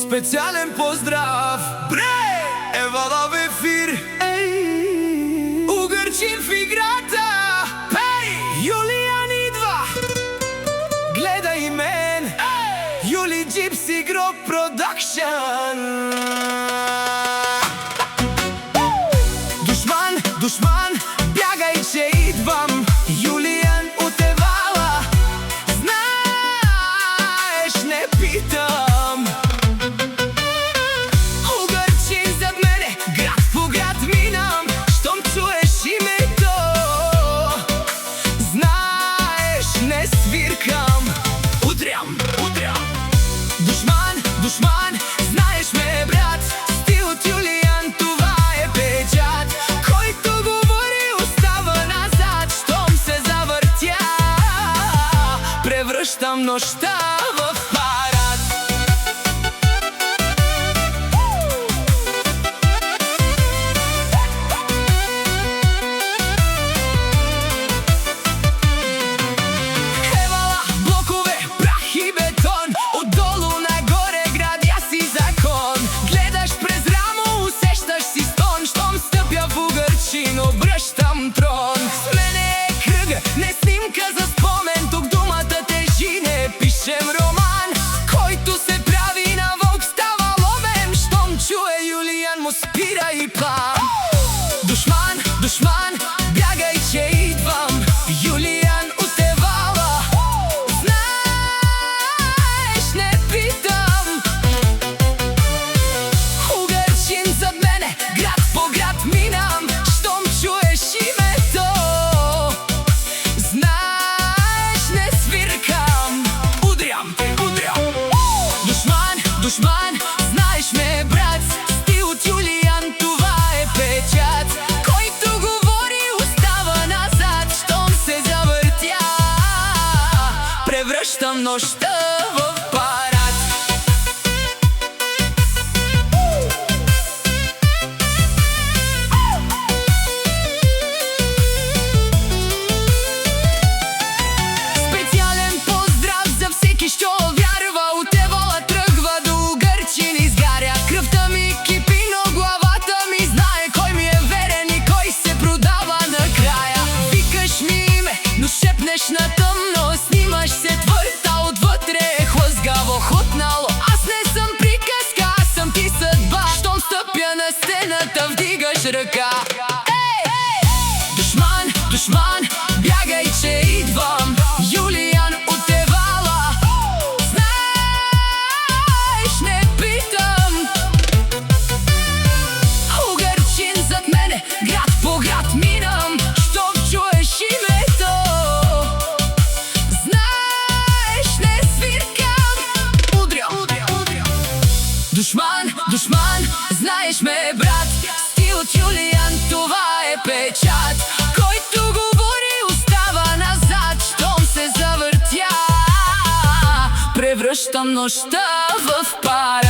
Специален поздрав! Бре! Евала в ефир! Угърчин в играта! Пей! Юлиян идва! Гледай мен! Юли Джипси Гроб Продакшън! Душман, душман, бягай, че идвам! Юлиян от Евала! Знаеш, не питам! Угърчин зад мене, град по град минам, щом чуеш името. Знаеш, не свиркам, удрям, удрям. Душман, душман, знаеш ме, брат, стил от Юлиян, това е печат. Който говори, остава назад, щом се завъртя, превръщам нощта в парад. Евала, блокове, прах и бетон, отдолу нагоре градя си закон. Гледаш през рамо, усещаш си стон, щом стъпя в Угърчин, обръщам трон. С мене е кръга, не снимка за спомен, тук думата тежи, не пишем роман. Който се прави на вълк, става ловен, щом чуе Юлиян, му спира и план. Душман, душман, бягай, че идвам, Юлиян от Евала. Знаеш, не питам. Угърчин зад мене, град по град минам, щом чуеш името. Знаеш, не свиркам, удрям, удрям. Душман, душман, знаеш ме, брат, стил от Юлиян, това е печат. Който говори, остава назад, щом се завъртя, превръщам нощта в парад. Специален поздрав за всеки, що вярва, от Евала тръгва до Угърчин, изгаря. Кръвта ми кипи, но главата ми знае кой ми е верен и кой се продава накрая. Викаш ми име, но шепнеш на тъмно, снимаш се твърта, отвътре е хлъзгаво хотнало. Аз не съм приказка, аз съм ти съдба, щом стъпя на сцената, вдигаш ръка. Душман, душман, бягай, че идвам, Юлиян от Евала. Знаеш, не питам. Угърчин зад мене, град по град минам, щом чуеш името. Знаеш, не свиркам, удрям, удрям, удрям. Душман, душман, знаеш ме, брат, стил от Юлиян, това е печат. Който говори, остава назад, щом се завъртя, превръщам нощта в парад.